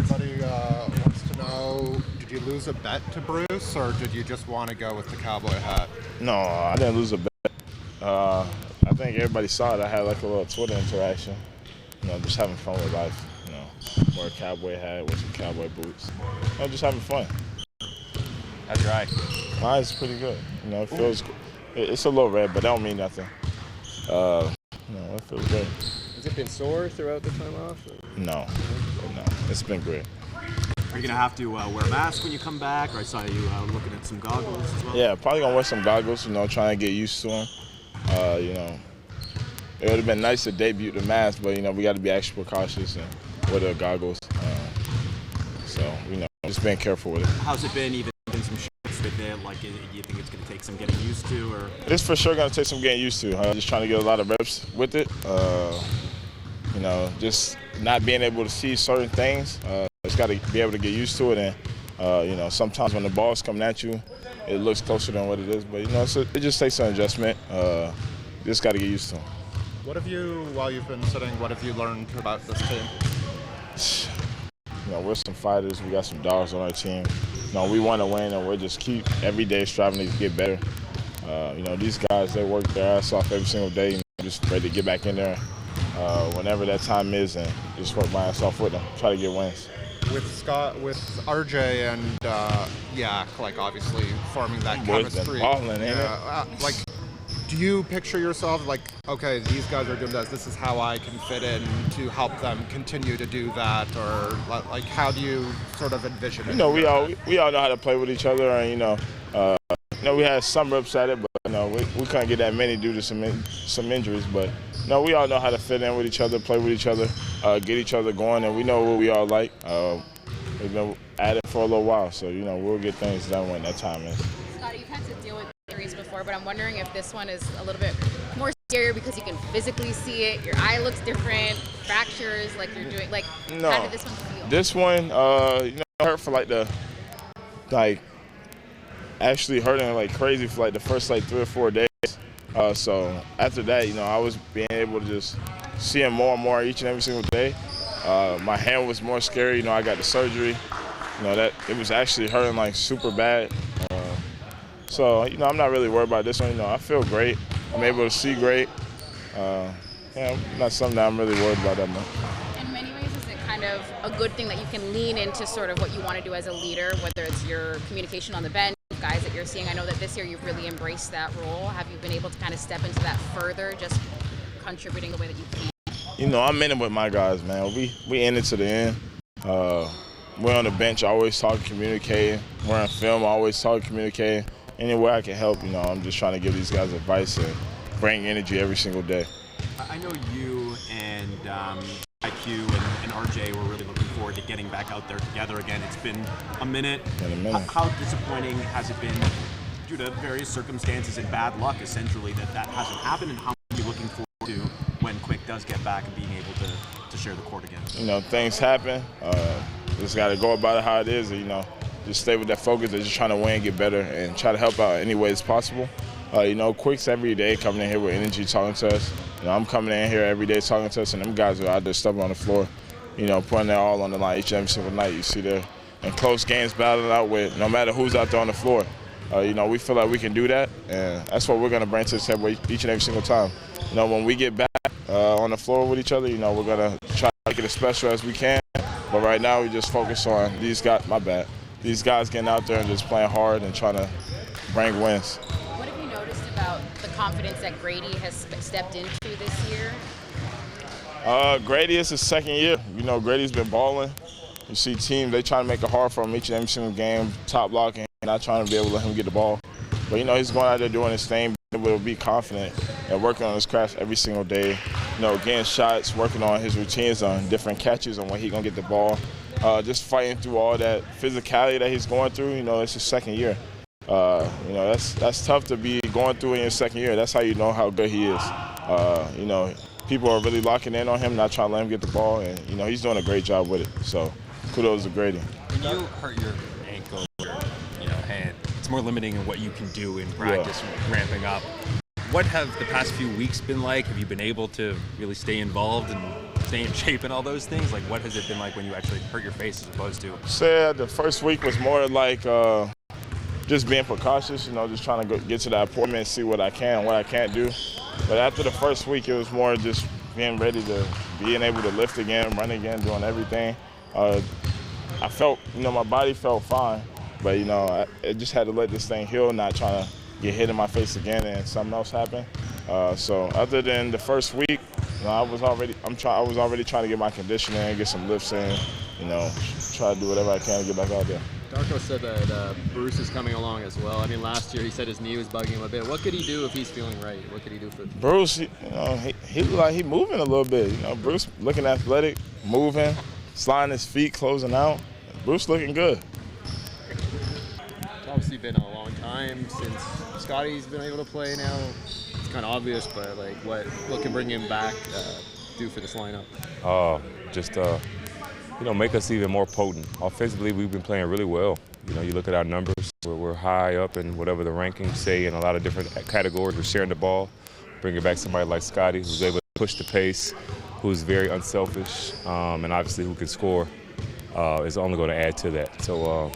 Everybody wants to know, did you lose a bet to Bruce, or did you just want to go with the cowboy hat? No, I didn't lose a bet. I think everybody saw it. I had like a little Twitter interaction. Just having fun with life. Wear a cowboy hat, wear some cowboy boots. Just having fun. How's your eye? My eye's pretty good. It feels. It's a little red, but that don't mean nothing. It feels good. Has it been sore throughout the time off? No. It's been great. Are you going to have to wear a mask when you come back? Or I saw you looking at some goggles as well. Yeah, probably going to wear some goggles, trying to get used to them. It would have been nice to debut the mask, but, we got to be extra cautious and with the goggles. Just being careful with it. How's it been, even in some shirts with it? Like, do you think it's going to take some getting used to? Or it's for sure going to take some getting used to. Just trying to get a lot of reps with it. Just not being able to see certain things. Just got to be able to get used to it. And, sometimes when the ball's coming at you, it looks closer than what it is. But, it just takes an adjustment. Just got to get used to it. While you've been sitting, what have you learned about this team? We're some fighters. We got some dogs on our team. We want to win, and we'll just keep every day striving to get better. These guys, they work their ass off every single day. Just ready to get back in there whenever that time is, and just work my ass off with them. Try to get wins. With RJ and Yak, obviously forming that chemistry. Balling, ain't it? Do you picture yourself okay, these guys are doing this. This is how I can fit in to help them continue to do that, or how do you sort of envision it? We all know how to play with each other, and we had some reps at it, but we couldn't get that many due to some injuries. But we all know how to fit in with each other, play with each other, get each other going, and we know what we all like. We've been at it for a little while, so we'll get things done when that time is. Scottie, you've had to deal with injuries before, but I'm wondering if this one is a little bit more scarier because you can physically see it. Your eye looks different, fractures, you're doing. No. How did this one feel? This one, hurt for actually hurting like crazy for the first 3 or 4 days. So after that, I was being able to just see him more and more each and every single day. My hand was more scary. I got the surgery. That it was actually hurting super bad. So I'm not really worried about this one. I feel great. I'm able to see great. Not something that I'm really worried about that much. In many ways, is it kind of a good thing that you can lean into sort of what you want to do as a leader, whether it's your communication on the bench, guys that you're seeing? I know that this year you've really embraced that role. Have you been able to kind of step into that further, just contributing the way that you can? I'm in it with my guys, man. We in it to the end. We're on the bench, always talking, communicating. We're on film, always talking, communicating. Any way I can help, I'm just trying to give these guys advice and bring energy every single day. I know you and IQ and RJ were really looking forward to getting back out there together again. It's been a minute. How disappointing has it been due to various circumstances and bad luck, essentially, that hasn't happened? And how are you looking forward to when Quick does get back and being able to share the court again? Things happen. Just got to go about it how it is. Just stay with that focus of just trying to win, get better, and try to help out any way as possible. Quick's every day coming in here with energy, talking to us. I'm coming in here every day talking to us, and them guys are out there stubbing on the floor, putting their all on the line each and every single night. You see there in close games battling out with no matter who's out there on the floor. We feel like we can do that, and that's what we're going to bring to the table each and every single time. When we get back on the floor with each other, we're going to try to make it as special as we can. But right now, we just focus on these guys. These guys getting out there and just playing hard and trying to bring wins. What have you noticed about the confidence that Grady has stepped into this year? Grady is his second year. Grady's been balling. You see teams, they trying to make it hard for him each and every single game, top blocking, not trying to be able to let him get the ball. But, he's going out there doing his thing, being able to be confident and working on his craft every single day. Getting shots, working on his routines on different catches on when he's going to get the ball. Just fighting through all that physicality that he's going through. It's his second year. That's tough to be going through in your second year. That's how you know how good he is. People are really locking in on him, not trying to let him get the ball, and he's doing a great job with it. So kudos to Grady. When you hurt your ankle or hand, it's more limiting in what you can do in practice, ramping up. What have the past few weeks been like? Have you been able to really stay involved and stay in shape and all those things? Like, what has it been like when you actually hurt your face as opposed to? Said the first week was more like just being precautious, just trying to get to that appointment, see what I can and what I can't do. But after the first week, it was more just being ready to being able to lift again, run again, doing everything. I felt, my body felt fine, but, I just had to let this thing heal, not trying to get hit in my face again and something else happened. So other than the first week, I was already trying to get my conditioning in, get some lifts in, try to do whatever I can to get back out there. Darko said that Bruce is coming along as well. I mean, last year he said his knee was bugging him a bit. What could he do if he's feeling right? What could he do for Bruce? He looked like he moving a little bit. Bruce looking athletic, moving, sliding his feet, closing out. Bruce looking good. It's obviously been a long time since Scottie's been able to play now. It's kind of obvious, but like, what can bring him back do for this lineup? Make us even more potent. Offensively, we've been playing really well. You look at our numbers, we're high up in whatever the rankings say in a lot of different categories. We're sharing the ball, bringing back somebody like Scottie, who's able to push the pace, who's very unselfish, and obviously who can score, is only going to add to that. So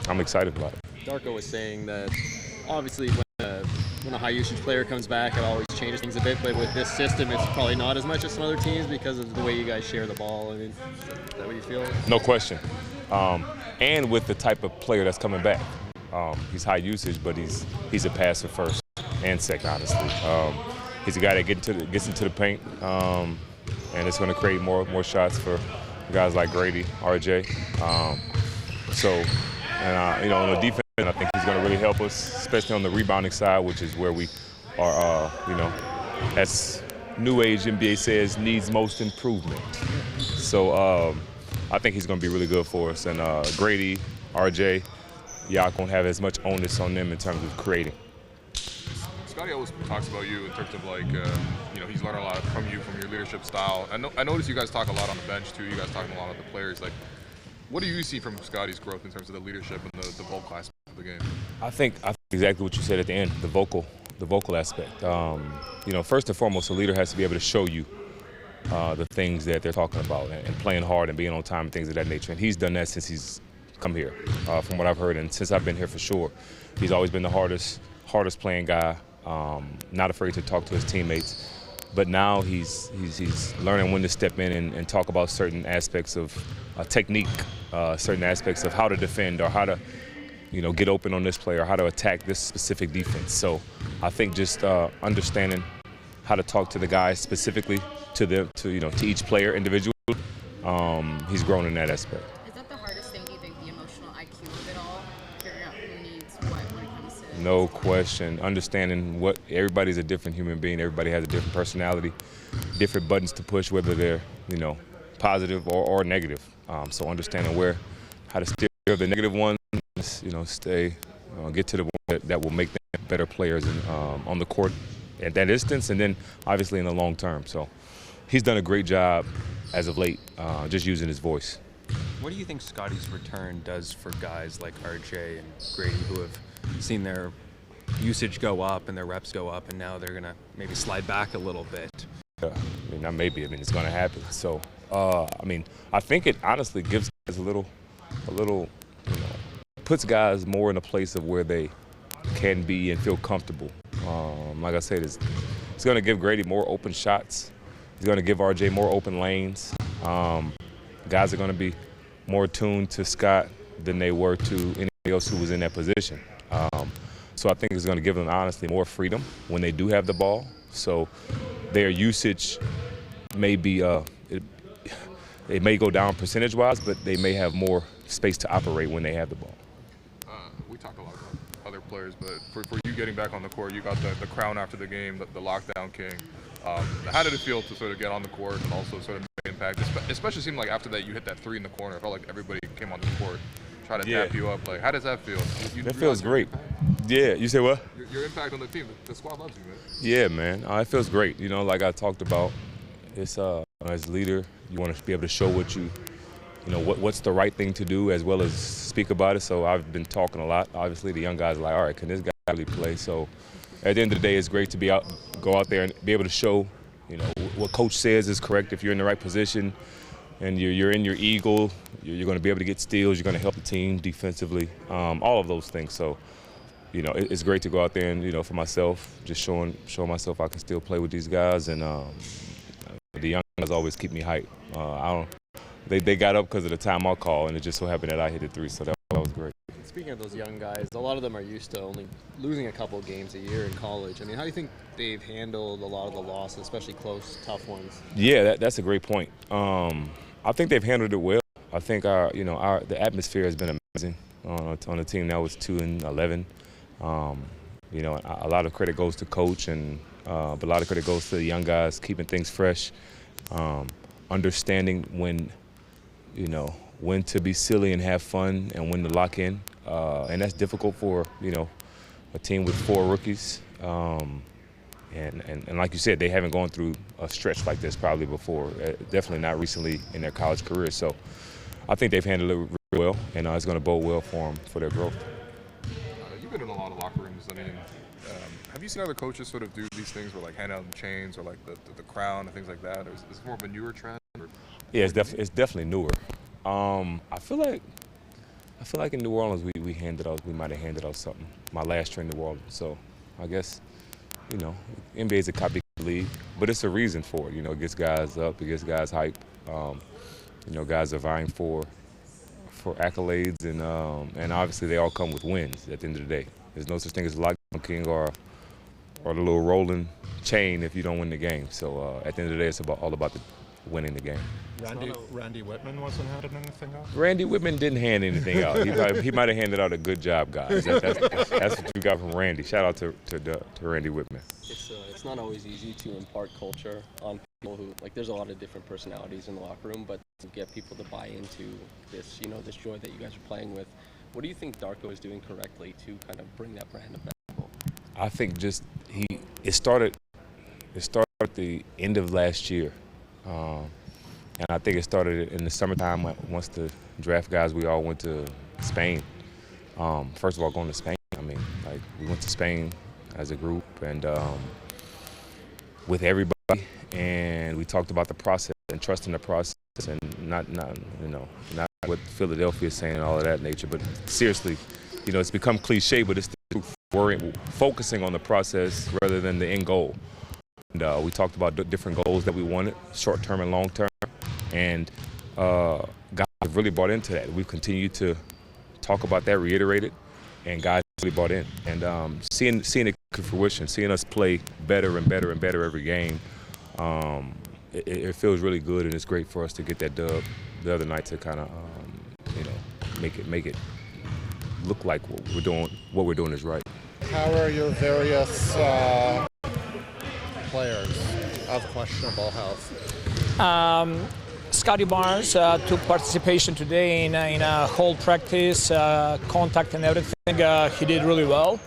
I'm excited about it. Darko was saying that obviously when a high usage player comes back, it always changes things a bit, but with this system, it's probably not as much as some other teams because of the way you guys share the ball. I mean, is that what you feel? No question. And with the type of player that's coming back. He's high usage, but he's a passer first and second, honestly. He's a guy that gets into the paint, and it's going to create more shots for guys like Grady, RJ. On the defense, I think he's going to really help us, especially on the rebounding side, which is where we are, as New Age NBA says, needs most improvement. So I think he's going to be really good for us. And Grady, RJ, Yak won't have as much onus on them in terms of creating. Scottie always talks about you in terms of he's learned a lot from you, from your leadership style. I noticed you guys talk a lot on the bench too. You guys talk to a lot of the players. Like, what do you see from Scottie's growth in terms of the leadership and the vocal aspect of the game? I think exactly what you said at the end, the vocal aspect. First and foremost, a leader has to be able to show you the things that they're talking about and playing hard and being on time and things of that nature. And he's done that since he's come here, from what I've heard, and since I've been here for sure. He's always been the hardest playing guy, not afraid to talk to his teammates. But now he's learning when to step in and talk about certain aspects of technique, certain aspects of how to defend or how to, get open on this play or how to attack this specific defense. So I think just understanding how to talk to the guys specifically, to each player individually, he's grown in that aspect. Is that the hardest thing, do you think, the emotional IQ of it all? Figuring out who needs what when it comes to... No question. Understanding what everybody's a different human being. Everybody has a different personality, different buttons to push, whether they're, positive or negative. So understanding how to steer the negative ones, stay, get to the one that will make them better players on the court at that instance, and then obviously in the long term. So he's done a great job as of late, just using his voice. What do you think Scottie's return does for guys like RJ and Grady who have seen their usage go up and their reps go up, and now they're going to maybe slide back a little bit? Yeah, not maybe. It's going to happen. So, I think it honestly gives guys a little, puts guys more in a place of where they can be and feel comfortable. Like I said, it's going to give Grady more open shots. It's going to give RJ more open lanes. Guys are going to be more tuned to Scott than they were to anybody else who was in that position. So I think it's going to give them, honestly, more freedom when they do have the ball. So their usage may be, it may go down percentage-wise, but they may have more space to operate when they have the ball. We talked a lot about other players, but for you getting back on the court, you got the crown after the game, the lockdown king. How did it feel to sort of get on the court and also sort of make impact? Especially seemed like after that you hit that three in the corner. I felt like everybody came on the court, try to tap you up. Like, how does that feel? That feels great. Yeah, you say what? Your impact on the team. The squad loves you, man. Yeah, man. It feels great. Like I talked about, it's as a leader, you want to be able to show what's the right thing to do as well as speak about it. So I've been talking a lot. Obviously, the young guys are like, all right, can this guy really play? So at the end of the day, it's great to go out there and be able to show, what what coach says is correct. If you're in the right position and you're in your eagle, you're going to be able to get steals. You're going to help the team defensively. All of those things. So, it's great to go out there and, for myself, just showing myself I can still play with these guys. And the young guys always keep me hyped. They got up because of the timeout call, and it just so happened that I hit it 3, so that was great. Speaking of those young guys, a lot of them are used to only losing a couple of games a year in college. I mean, how do you think they've handled a lot of the losses, especially close, tough ones? Yeah, that's a great point. I think they've handled it well. I think the atmosphere has been amazing on the team. Now it's 2-11. A lot of credit goes to coach, but a lot of credit goes to the young guys keeping things fresh, understanding when to be silly and have fun and when to lock in. And that's difficult for, a team with 4 rookies. And like you said, they haven't gone through a stretch like this probably before, definitely not recently in their college career. So I think they've handled it really well, and it's going to bode well for them for their growth. You've been in a lot of locker rooms. I mean, have you seen other coaches sort of do these things where, like, hand out chains or, like, the crown and things like that? Or is it more of a newer trend? Or? Yeah, it's definitely newer. I feel like in New Orleans we might have handed out something my last trip in New Orleans. So I guess NBA is a copycat league, but it's a reason for it. It gets guys up, it gets guys hype. Guys are vying for accolades, and obviously they all come with wins. At the end of the day, there's no such thing as a lockdown king or the little rolling chain if you don't win the game. So at the end of the day, it's all about winning the game. Randy Whitman wasn't handing anything out? Randy Whitman didn't hand anything out. He might have handed out a good job, guys. That's what you got from Randy. Shout out to Randy Whitman. It's not always easy to impart culture on people who, like, there's a lot of different personalities in the locker room, but to get people to buy into this, this joy that you guys are playing with, what do you think Darko is doing correctly to kind of bring that brand of basketball? I think it started at the end of last year. And I think it started in the summertime once the draft guys, we all went to Spain. First of all, going to Spain, we went to Spain as a group and with everybody, and we talked about the process and trusting the process and not what Philadelphia is saying and all of that nature, but seriously, it's become cliche, but it's the truth. We're focusing on the process rather than the end goal. And we talked about different goals that we wanted, short-term and long-term, and guys have really bought into that. We've continued to talk about that, reiterate it, and guys really bought in. And seeing it come to fruition, seeing us play better and better and better every game, it feels really good, and it's great for us to get that dub the other night to kind of, make it look like what we're doing is right. How are your various players of questionable health? Scottie Barnes took participation today in a whole practice, contact and everything. He did really well.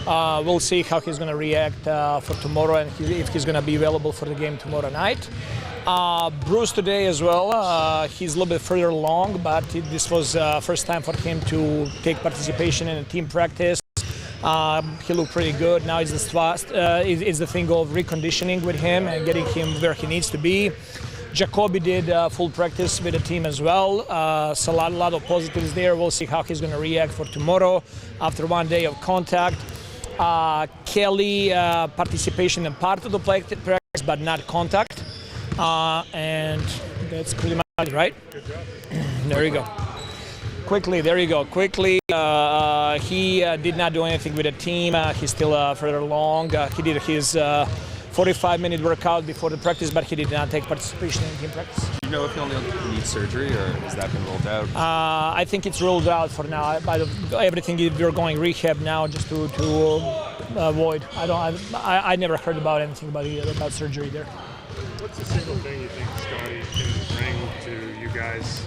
We'll see how he's going to react for tomorrow and if he's going to be available for the game tomorrow night. Bruce today as well. He's a little bit further along, but this was first time for him to take participation in a team practice. He looked pretty good. Now it's the thing of reconditioning with him and getting him where he needs to be. Jacoby did full practice with the team as well. So a lot of positives there. We'll see how he's going to react for tomorrow after one day of contact. Kelly, participation in part of the practice, but not contact. And that's pretty much it, right? Good job. There you go. Quickly, there you go. Quickly, he did not do anything with the team. He's still further along. He did his 45-minute workout before the practice, but he did not take participation in team practice. Do you know if he'll need surgery, or has that been ruled out? I think it's ruled out for now. Everything we're going rehab now just to avoid. I never heard about anything about surgery there. What's the single thing you think Scottie can bring to you guys?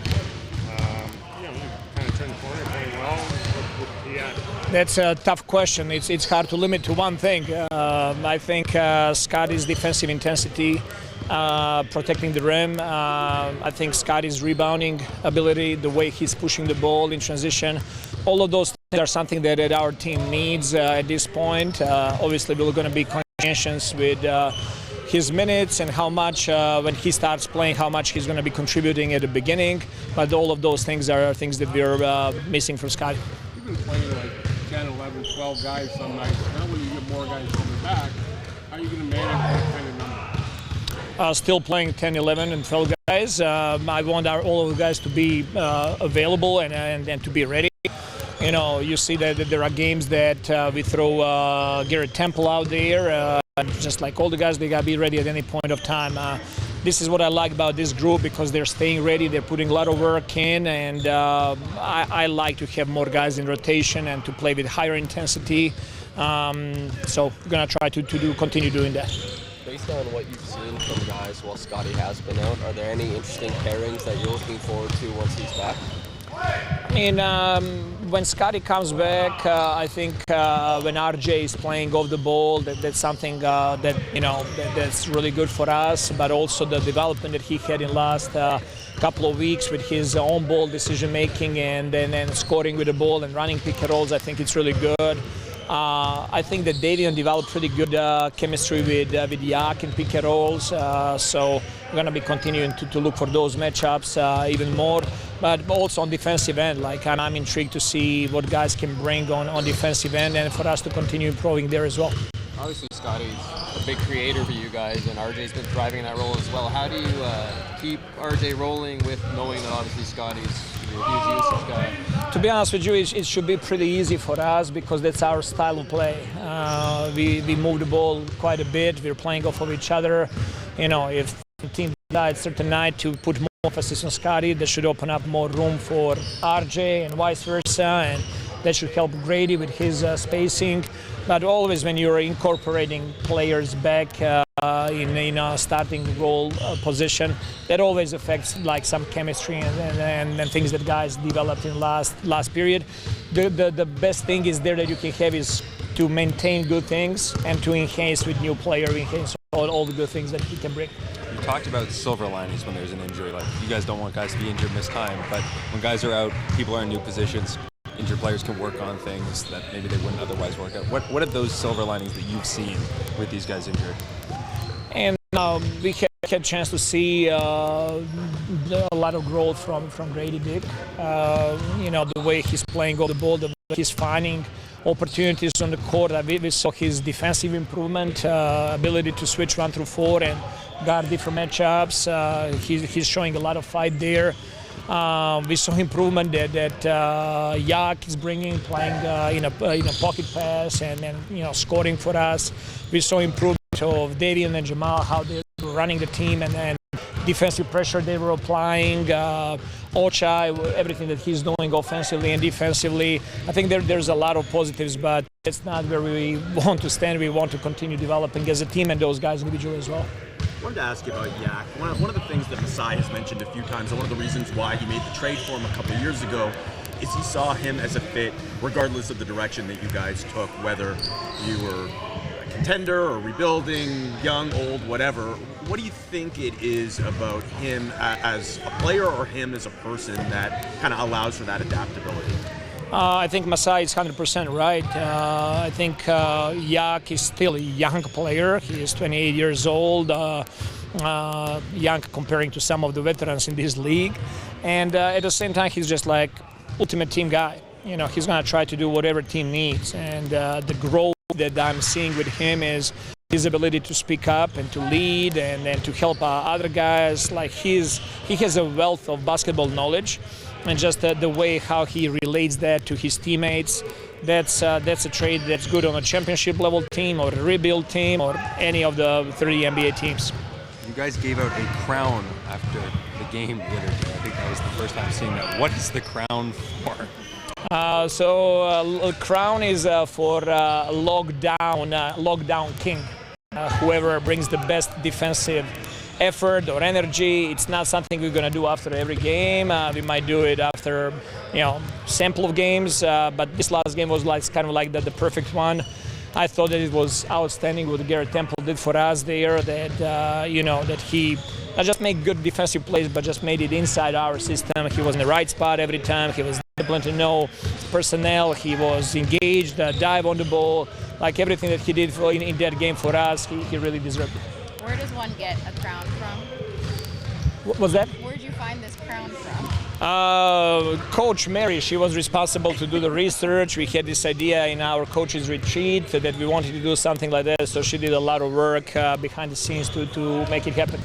Kind of turned the corner, playing well. What he had? That's a tough question. It's hard to limit to one thing. I think Scottie's defensive intensity, protecting the rim. I think Scottie's rebounding ability, the way he's pushing the ball in transition. All of those things are something that our team needs at this point. Obviously, we're going to be conscientious with his minutes and how much when he starts playing, how much he's going to be contributing at the beginning. But all of those things are things that we're missing from Scottie. You've been playing like 10, 11, 12 guys some nights. Now when you get more guys coming back, how are you going to manage that kind of number? Still playing 10, 11, and 12 guys. I want all of the guys to be available and to be ready. You know, you see that there are games that we throw Garrett Temple out there. Just like all the guys, they got to be ready at any point of time. This is what I like about this group, because they're staying ready, they're putting a lot of work in, and I like to have more guys in rotation and to play with higher intensity. So we're going to try to continue doing that. Based on what you've seen from guys while Scottie has been out, are there any interesting pairings that you're looking forward to once he's back? I mean, when Scottie comes back, I think when RJ is playing off the ball, that's something that's really good for us. But also the development that he had in last couple of weeks with his own ball decision making and then scoring with the ball and running pick and rolls, I think it's really good. I think that Davion developed pretty good chemistry with Yak in pick and rolls, so we're going to be continuing to look for those matchups even more. But also on defensive end, like I'm intrigued to see what guys can bring on defensive end, and for us to continue improving there as well. Obviously, Scottie's a big creator for you guys, and RJ's been thriving in that role as well. How do you keep RJ rolling with knowing that obviously Scottie's a huge usage guy? To be honest with you, it should be pretty easy for us because that's our style of play. We move the ball quite a bit. We're playing off of each other. You know, if the team decides certain night to put more emphasis on Scottie, that should open up more room for RJ and vice versa, and that should help Grady with his spacing. But always when you're incorporating players back in a starting role position, that always affects like some chemistry and things that guys developed in last period. The best thing is there that you can have is to maintain good things and to enhance with new player, enhance all the good things that he can bring. You talked about silver linings when there's an injury. Like, you guys don't want guys to be injured, miss time, but when guys are out, people are in new positions. Injured players can work on things that maybe they wouldn't otherwise work out. What are those silver linings that you've seen with these guys injured? And we had a chance to see a lot of growth from Grady Dick. You know, the way he's playing off the ball, the way he's finding opportunities on the court. We saw his defensive improvement, ability to switch 1 through 4 and guard different matchups. He's showing a lot of fight there. We saw improvement that Yak is bringing, playing in a pocket pass and scoring for us. We saw improvement of Davion and Jamal, how they were running the team and defensive pressure they were applying. Ochai, everything that he's doing offensively and defensively. I think there's a lot of positives, but it's not where we want to stand. We want to continue developing as a team and those guys individually as well. I wanted to ask you about Yak. One of the things that Masai has mentioned a few times, and one of the reasons why he made the trade for him a couple of years ago, is he saw him as a fit regardless of the direction that you guys took, whether you were a contender or rebuilding, young, old, whatever. What do you think it is about him as a player or him as a person that kind of allows for that adaptability? I think Masai is 100% right. I think Yak is still a young player. He is 28 years old, young comparing to some of the veterans in this league. And at the same time, he's just like ultimate team guy. You know, he's going to try to do whatever team needs. And the growth that I'm seeing with him is his ability to speak up and to lead and to help other guys. Like he has a wealth of basketball knowledge. And just the way how he relates that to his teammates, that's a trait that's good on a championship level team or a rebuild team or any of the 3 NBA teams. You guys gave out a crown after the game the other day. I think that was the first time seeing that. What is the crown for? So crown is for lockdown king. Whoever brings the best defensive effort or energy. It's not something we're going to do after every game. We might do it after, sample of games. But this last game was kind of like the perfect one. I thought that it was outstanding what Garrett Temple did for us there. That that he not just made good defensive plays, but just made it inside our system. He was in the right spot every time. He was disciplined to know personnel. He was engaged, dive on the ball. Like everything that he did in that game for us, he really deserved it. Where does one get a crown from? What was that? Where did you find this crown from? Coach Mary, she was responsible to do the research. We had this idea in our coaches retreat that we wanted to do something like that, so she did a lot of work behind the scenes to make it happen.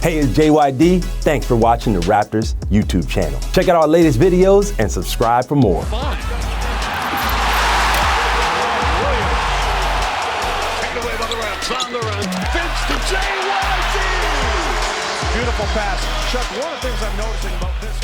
Hey, it's JYD. Thanks for watching the Raptors YouTube channel. Check out our latest videos and subscribe for more. Taking away by the Raps on the run. Fits to JYD. Beautiful pass. Chuck, one of the things I'm noticing about this